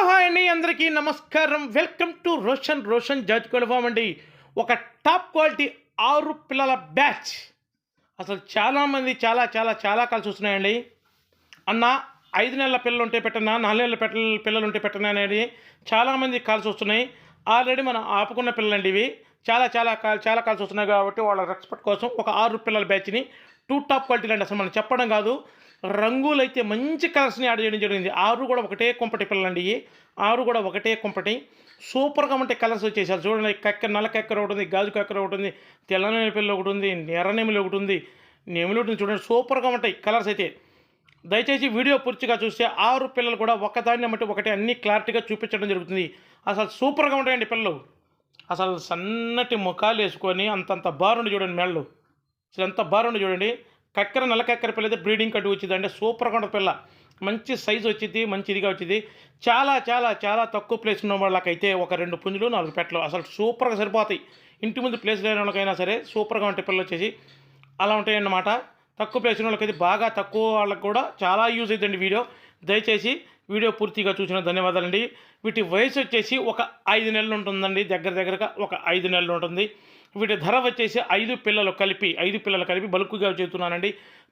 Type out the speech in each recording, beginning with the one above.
Hi అండి, అందరికీ నమస్కారం. వెల్కమ్ టు రోషన్ జాజికోళ్ళ ఫామ్ అండి. ఒక టాప్ క్వాలిటీ 6 పిల్లల బ్యాచ్. అసలు చాలామంది చాలా కాల్స్ వస్తున్నాయండి. అన్న 5 నెలల పిల్లలు ఉంటే పెట్టనా, 4 నెలల పిల్లలు ఉంటే పెట్టనా అనేది చాలామంది కాల్స్ వస్తున్నాయి. ఆల్రెడీ మనం ఆపుకున్న పిల్లలండి ఇవి. చాలా కాల్స్ వస్తున్నాయి కాబట్టి వాళ్ళ రెస్పెక్ట్ కోసం ఒక 6 పిల్లల బ్యాచ్ని 2 టాప్ క్వాలిటీలు అండి. అసలు మనం చెప్పడం కాదు, రంగులు అయితే మంచి కలర్స్ని యాడ్ చేయడం జరిగింది. 6 కూడా ఒకటే కొంపటి పిల్లలండి. 6 కూడా ఒకటే కొంపటి సూపర్గా ఉంటే కలర్స్ వచ్చేసారు. చూడండి, నల్ల కక్కెర ఒకటి ఉంది, గాజు కక్కెర ఒకటి ఉంది, తెల్లనేమి పిల్ల ఒకటి ఉంది, ఎర్రనెమిలి ఒకటి ఉంది, నెమిలి ఒకటి ఉంది. చూడండి, సూపర్గా ఉంటాయి కలర్స్ అయితే. దయచేసి వీడియో పూర్తిగా చూస్తే 6 పిల్లలు కూడా ఒకదాన్ని బట్టి ఒకటి అన్ని క్లారిటీగా చూపించడం జరుగుతుంది. అసలు సూపర్గా ఉంటాయండి పిల్లలు. అసలు సన్నటి ముఖాలు వేసుకొని అంతంత బారుండి చూడండి మెళ్ళు. అసలు ఎంత బారుండి చూడండి. నల్ల కక్కెర పిల్ల అయితే బ్రీడింగ్ కట్టు వచ్చింది అంటే సూపర్గా ఉంటుంది పిల్ల. మంచి సైజు వచ్చింది, మంచి ఇదిగా వచ్చింది. చాలా తక్కువ ప్లేస్ ఉన్న వాళ్ళకైతే ఒక 2 పుంజులు 4 పెట్టలు అసలు సూపర్గా సరిపోతాయి. ఇంటి ముందు ప్లేస్ లేని వాళ్ళకైనా సరే సూపర్గా ఉంటాయి పిల్లలు వచ్చేసి. అలా ఉంటాయన్నమాట. తక్కువ ప్లేస్ ఉన్న వాళ్ళకైతే బాగా తక్కువ వాళ్ళకి కూడా చాలా యూజ్ అవుతుందండి వీడియో. దయచేసి వీడియో పూర్తిగా చూసిన ధన్యవాదాలండి. వీటి వయసు వచ్చేసి ఒక 5 నెలలు ఉంటుందండి. దగ్గరగా ఒక 5 నెలలు ఉంటుంది. వీటి ధర వచ్చేసి 5 పిల్లలు కలిపి బల్క్గా చెబుతున్నానండి.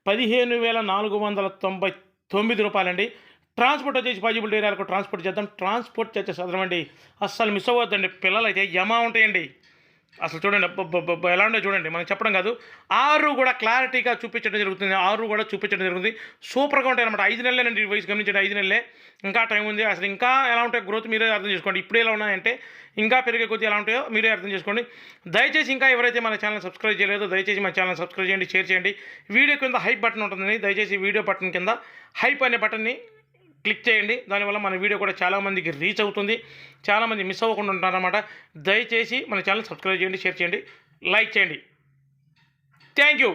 15,499 రూపాయలండి. ట్రాన్స్పోర్ట్ వచ్చేసి పాజిబిలిటీ ఏరియాలకు ట్రాన్స్పోర్ట్ చేద్దాం. ట్రాన్స్పోర్ట్ చేసే చదవండి, అస్సలు మిస్ అవ్వద్దండి. పిల్లలు అయితే యమా ఉంటాయండి. అసలు చూడండి, ఎలా ఉండే చూడండి, మనం చెప్పడం కాదు. 6 కూడా క్లారిటీగా చూపించడం జరుగుతుంది. 6 కూడా చూపించడం జరుగుతుంది. సూపర్గా ఉంటాయి అనమాట. 5 నెలలేనండి వయసు, గమనించండి. 5 నెలలే, ఇంకా టైం ఉంది. అసలు ఇంకా ఎలా ఉంటాయి గ్రోత్ మీరే అర్థం చేసుకోండి. ఇప్పుడు ఎలా ఉన్నాయంటే ఇంకా పెరిగే కొద్దీ ఎలా ఉంటాయో మీరే అర్థం చేసుకోండి. దయచేసి ఇంకా ఎవరైతే మన ఛానల్ సబ్స్క్రైబ్ చేయలేదో దయచేసి మన ఛానల్ సబ్స్క్రైబ్ చేయండి, షేర్ చేయండి. వీడియో కింద హైప్ బటన్ ఉంటుందండి. దయచేసి వీడియో బటన్ కింద హైప్ అనే బటన్ని క్లిక్ చేయండి. దానివల్ల మన వీడియో కూడా చాలామందికి రీచ్ అవుతుంది. చాలామంది మిస్ అవ్వకుండా ఉంటారన్నమాట. దయచేసి మన ఛానల్ సబ్స్క్రైబ్ చేయండి, షేర్ చేయండి, లైక్ చేయండి. Thank you.